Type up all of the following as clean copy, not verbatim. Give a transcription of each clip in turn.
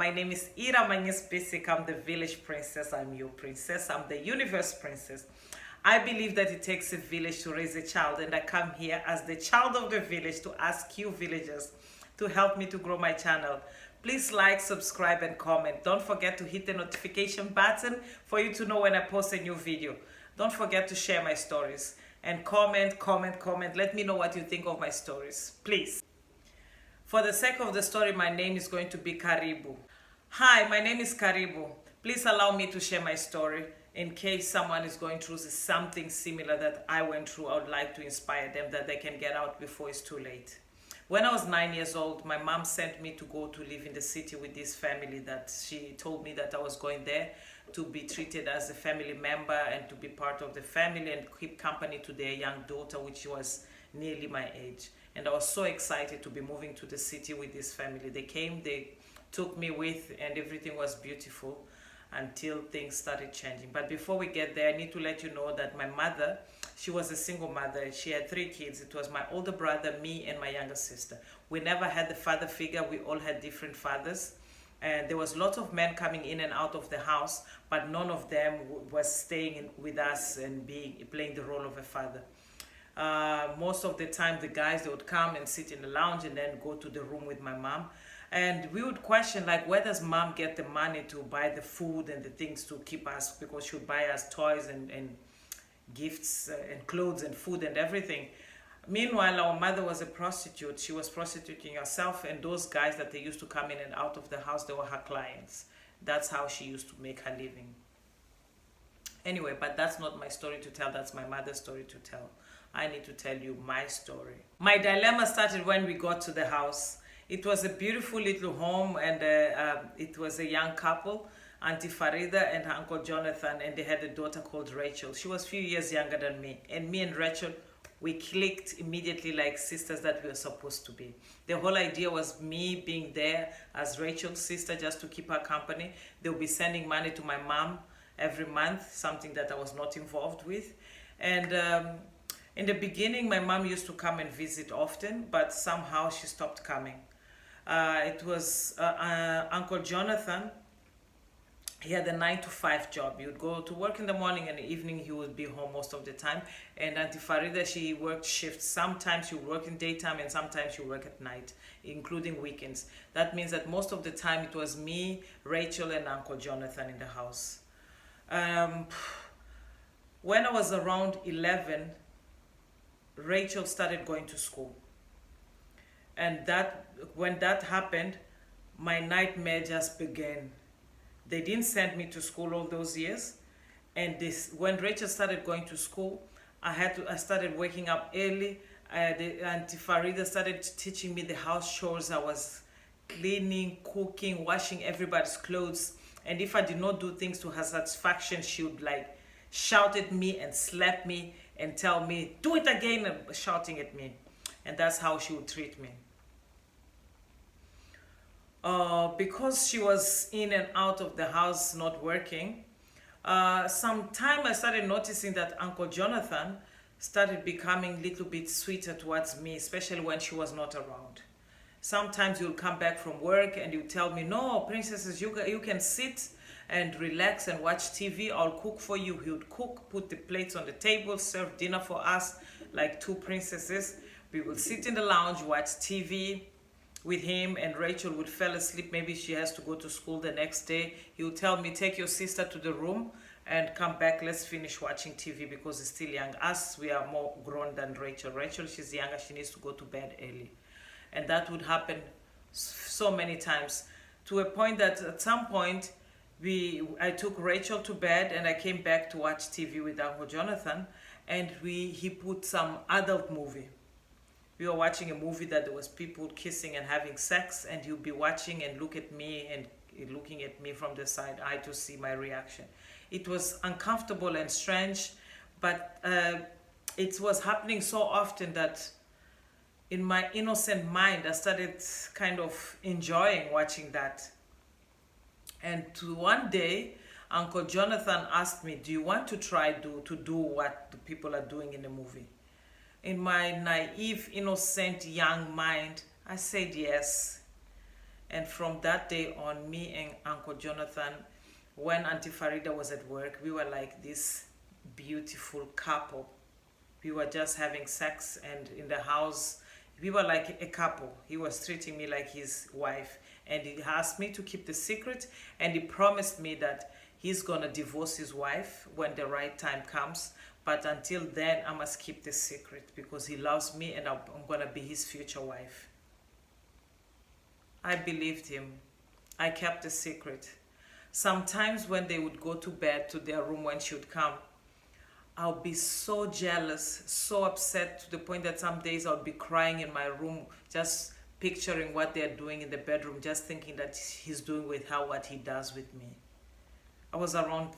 My name is Ira Manyes Basic. I'm the village princess. I'm your princess. I'm the universe princess. I believe that it takes a village to raise a child, and I come here as the child of the village to ask you villagers to help me to grow my channel. Please like, subscribe, and comment. Don't forget to hit the notification button for you to know when I post a new video. Don't forget to share my stories and comment. Let me know what you think of my stories, please. For the sake of the story, my name is going to be Karibu. Hi, my name is Karibu. Please allow me to share my story. In case someone is going through something similar that I went through, I would like to inspire them that they can get out before it's too late. When I was 9 years old, my mom sent me to go to live in the city with this family that she told me that I was going there to be treated as a family member and to be part of the family and keep company to their young daughter, which was nearly my age. And I was so excited to be moving to the city with this family. They came, they took me with, and everything was beautiful until things started changing. But before we get there, I need to let you know that my mother, she was a single mother. She had 3 kids. It was my older brother, me, and my younger sister. We never had the father figure. We all had different fathers. And there was lots of men coming in and out of the house, but none of them was staying with us and playing the role of a father. Most of the time, the guys, they would come and sit in the lounge and then go to the room with my mom. And we would question, like, where does mom get the money to buy the food and the things to keep us, because she would buy us toys and gifts and clothes and food and everything. Meanwhile, our mother was a prostitute. She was prostituting herself, and those guys that they used to come in and out of the house, they were her clients. That's how she used to make her living. Anyway, but that's not my story to tell. That's my mother's story to tell. I need to tell you my story. My dilemma started when we got to the house. It was a beautiful little home, and it was a young couple, Auntie Farida and her Uncle Jonathan, and they had a daughter called Rachel. She was a few years younger than me. And me and Rachel, we clicked immediately like sisters that we were supposed to be. The whole idea was me being there as Rachel's sister just to keep her company. They'll be sending money to my mom every month, something that I was not involved with. And in the beginning, my mom used to come and visit often, but somehow she stopped coming. It was Uncle Jonathan. He had a 9-to-5 job. He would go to work in the morning, and in the evening he would be home most of the time. And Auntie Farida, she worked shifts. Sometimes she would work in daytime and sometimes she would work at night, including weekends. That means that most of the time it was me, Rachel, and Uncle Jonathan in the house. When I was around 11, Rachel started going to school. And when that happened, my nightmare just began. They didn't send me to school all those years, and when Rachel started going to school, I started waking up early. Auntie Farida started teaching me the house chores. I was cleaning, cooking, washing everybody's clothes, and if I did not do things to her satisfaction, she would like shout at me and slap me and tell me, do it again, and shouting at me. And that's how she would treat me. Because she was in and out of the house not working, sometime I started noticing that Uncle Jonathan started becoming a little bit sweeter towards me, especially when she was not around. Sometimes he would come back from work and he would tell me, no, princesses, you can sit and relax and watch TV. I'll cook for you. He would cook, put the plates on the table, serve dinner for us like 2 princesses. We would sit in the lounge, watch TV with him, and Rachel would fall asleep. Maybe she has to go to school the next day. He would tell me, take your sister to the room and come back. Let's finish watching TV because it's still young. Us, we are more grown than Rachel. Rachel, she's younger. She needs to go to bed early. And that would happen so many times, to a point that at some point, I took Rachel to bed and I came back to watch TV with Uncle Jonathan, and he put some adult movie. We were watching a movie that there was people kissing and having sex, and he'll be watching and look at me and looking at me from the side eye to see my reaction. It was uncomfortable and strange, but it was happening so often that in my innocent mind, I started kind of enjoying watching that. And one day, Uncle Jonathan asked me, do you want to try to do what the people are doing in the movie? In my naive, innocent, young mind, I said yes. And from that day on, me and Uncle Jonathan, when Auntie Farida was at work, we were like this beautiful couple. We were just having sex, and in the house, we were like a couple. He was treating me like his wife, and he asked me to keep the secret, and he promised me that he's gonna divorce his wife when the right time comes. But until then, I must keep the secret because he loves me and I'm gonna be his future wife. I believed him. I kept the secret. Sometimes when they would go to bed to their room when she would come, I'll be so jealous, so upset to the point that some days I'll be crying in my room, just picturing what they're doing in the bedroom, just thinking that he's doing with her what he does with me. I was around,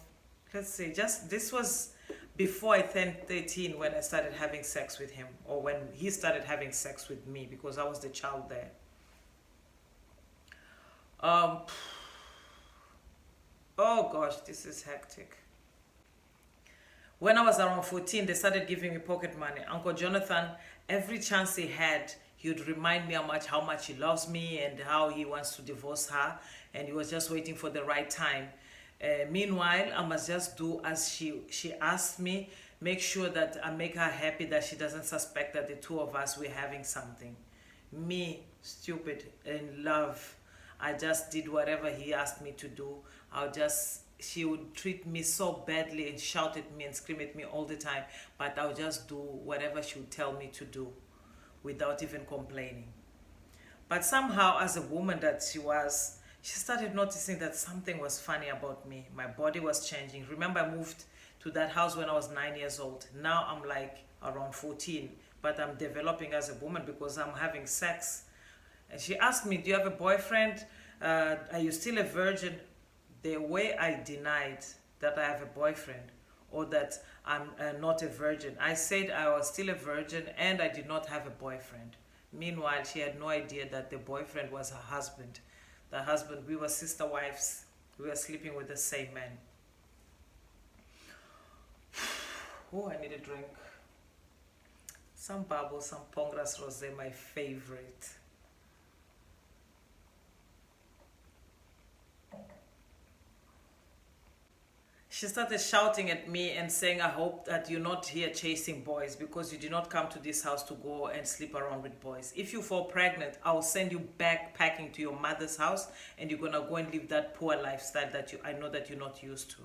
let's say, this was before I turned 13 when I started having sex with him, or when he started having sex with me, because I was the child there. Oh gosh, this is hectic. When I was around 14, they started giving me pocket money. Uncle Jonathan, every chance he had, he would remind me how much he loves me and how he wants to divorce her, and he was just waiting for the right time. Meanwhile, I must just do as she asked me, make sure that I make her happy, that she doesn't suspect that the two of us were having something. Me, stupid, in love, I just did whatever he asked me to do. She would treat me so badly and shout at me and scream at me all the time, but I'll just do whatever she would tell me to do without even complaining. But somehow, as a woman that she was, she started noticing that something was funny about me. My body was changing. Remember, I moved to that house when I was 9 years old. Now I'm like around 14, but I'm developing as a woman because I'm having sex. And she asked me, do you have a boyfriend? Are you still a virgin? The way I denied that I have a boyfriend or that I'm not a virgin, I said I was still a virgin and I did not have a boyfriend. Meanwhile, she had no idea that the boyfriend was her husband. The husband, we were sister wives. We were sleeping with the same man. Oh, I need a drink. Some bubble, some Pongras Rosé, my favorite. She started shouting at me and saying, I hope that you're not here chasing boys because you did not come to this house to go and sleep around with boys. If you fall pregnant, I'll send you backpacking to your mother's house and you're going to go and live that poor lifestyle that I know that you're not used to.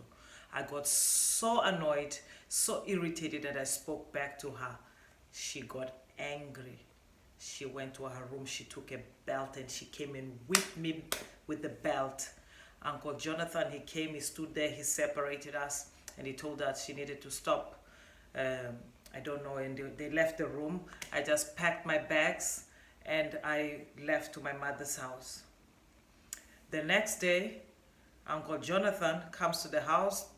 I got so annoyed, so irritated that I spoke back to her. She got angry. She went to her room, she took a belt and she came and whipped me with the belt. Uncle Jonathan, he came, he stood there, he separated us, and he told us she needed to stop. I don't know, and they left the room. I just packed my bags, and I left to my mother's house. The next day, Uncle Jonathan comes to the house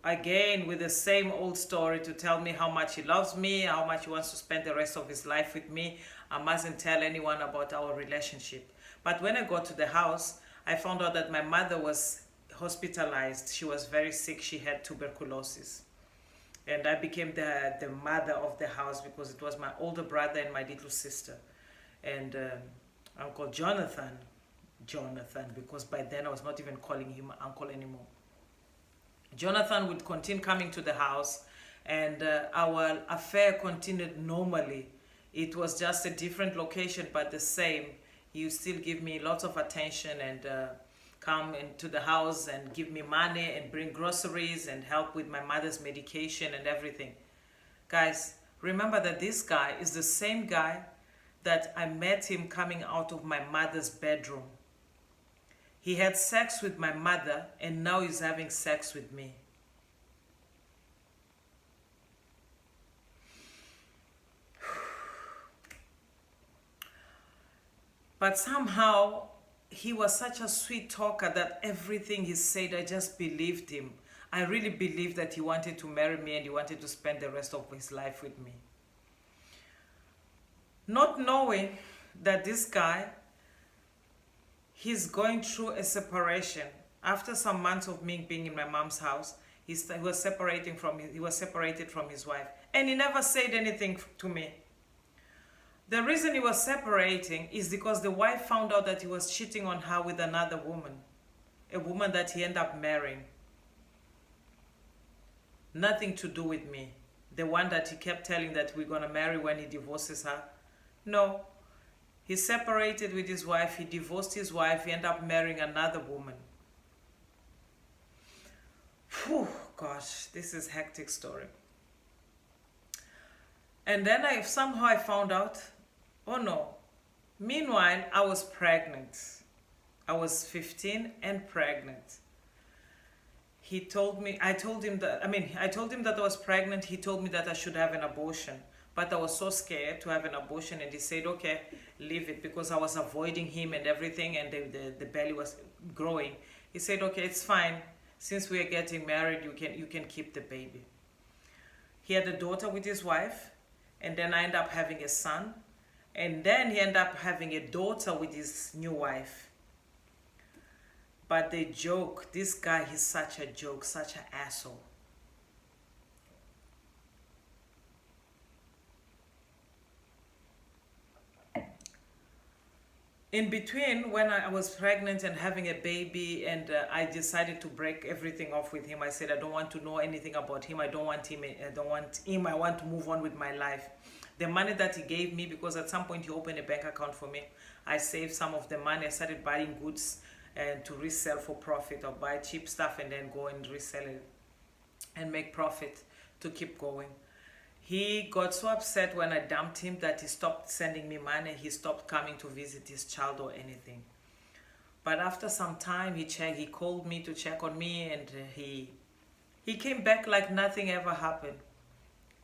again with the same old story to tell me how much he loves me, how much he wants to spend the rest of his life with me. I mustn't tell anyone about our relationship. But when I got to the house, I found out that my mother was hospitalized. She was very sick. She had tuberculosis. And I became the mother of the house because it was my older brother and my little sister. And Uncle Jonathan, because by then I was not even calling him uncle anymore. Jonathan would continue coming to the house and our affair continued normally. It was just a different location, but the same. He would still give me lots of attention and come into the house and give me money and bring groceries and help with my mother's medication and everything. Guys, remember that this guy is the same guy that I met him coming out of my mother's bedroom. He had sex with my mother and now he's having sex with me. But somehow, he was such a sweet talker that everything he said, I just believed him. I really believed that he wanted to marry me and he wanted to spend the rest of his life with me. Not knowing that this guy, he's going through a separation. After some months of me being in my mom's house, he was separated from his wife. And he never said anything to me. The reason he was separating is because the wife found out that he was cheating on her with another woman, a woman that he ended up marrying. Nothing to do with me. The one that he kept telling that we're going to marry when he divorces her. No. He separated with his wife. He divorced his wife. He ended up marrying another woman. Whew, gosh, this is a hectic story. And then somehow I found out, oh no. Meanwhile, I was pregnant. I was 15 and pregnant. He told me, I told him that I was pregnant. He told me that I should have an abortion. But I was so scared to have an abortion, and he said, okay, leave it, because I was avoiding him and everything, and the belly was growing. He said, okay, it's fine. Since we are getting married, you can keep the baby. He had a daughter with his wife, and then I ended up having a son, and then he ended up having a daughter with his new wife. But they joke, this guy, he's such a joke, such an asshole. In between, when I was pregnant and having a baby, and I decided to break everything off with him. I said, I don't want to know anything about him. I don't want him. I want to move on with my life. The money that he gave me, because at some point he opened a bank account for me, I saved some of the money. I started buying goods and to resell for profit, or buy cheap stuff and then go and resell it and make profit to keep going. He got so upset when I dumped him that he stopped sending me money. He stopped coming to visit his child or anything. But after some time, he called me to check on me, and he came back like nothing ever happened.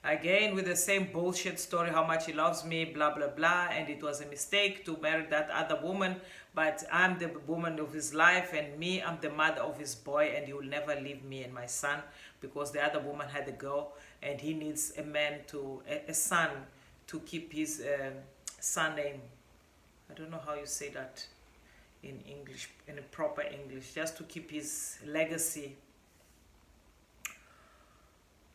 Again, with the same bullshit story, how much he loves me, blah, blah, blah, and it was a mistake to marry that other woman, but I'm the woman of his life, and me, I'm the mother of his boy, and he will never leave me and my son, because the other woman had a girl, and he needs a son to keep his son name. I don't know how you say that in English, in a proper English, just to keep his legacy.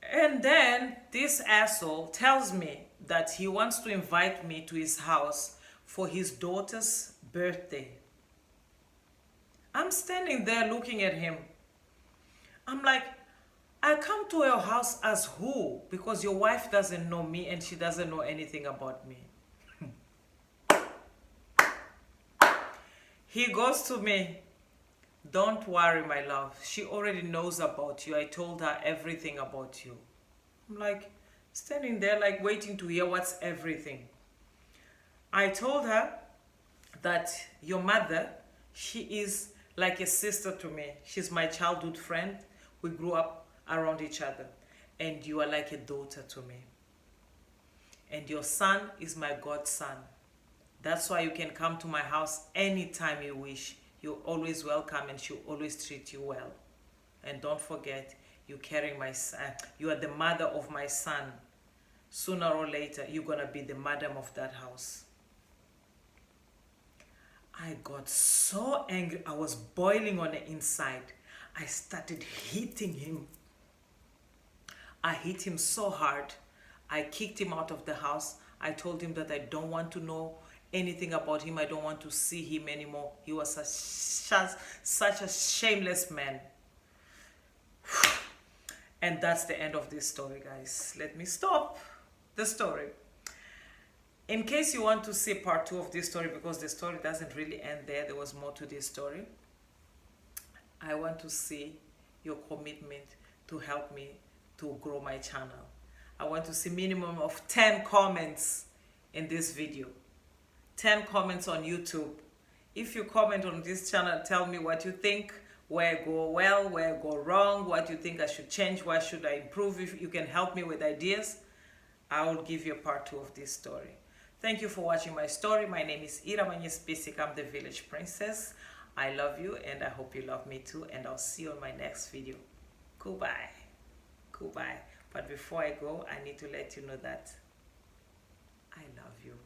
And then this asshole tells me that he wants to invite me to his house for his daughter's birthday. I'm standing there looking at him. I'm like, I come to your house as who? Because your wife doesn't know me and she doesn't know anything about me. He goes to me, don't worry, my love. She already knows about you. I told her everything about you. I'm like, standing there like waiting to hear what's everything. I told her that your mother, she is like a sister to me. She's my childhood friend. We grew up around each other. And you are like a daughter to me. And your son is my godson. That's why you can come to my house anytime you wish. You're always welcome, and she'll always treat you well. And don't forget, you carry my son. You are the mother of my son. Sooner or later, you're going to be the madam of that house. I got so angry. I was boiling on the inside. I started hitting him. I hit him so hard. I kicked him out of the house. I told him that I don't want to know anything about him. I don't want to see him anymore. He was such a shameless man. And that's the end of this story, guys. Let me stop the story. In case you want to see part 2 of this story, because the story doesn't really end there, there was more to this story. I want to see your commitment to help me to grow my channel. I want to see minimum of 10 comments in this video. 10 comments on YouTube. If you comment on this channel, tell me what you think, where go well, where go wrong, what you think I should change, what should I improve. If you can help me with ideas, I will give you a part 2 of this story. Thank you for watching my story. My name is Ira Manyespisic. I'm the village princess. I love you, and I hope you love me too, and I'll see you on my next video. Goodbye. Goodbye. But before I go, I need to let you know that I love you.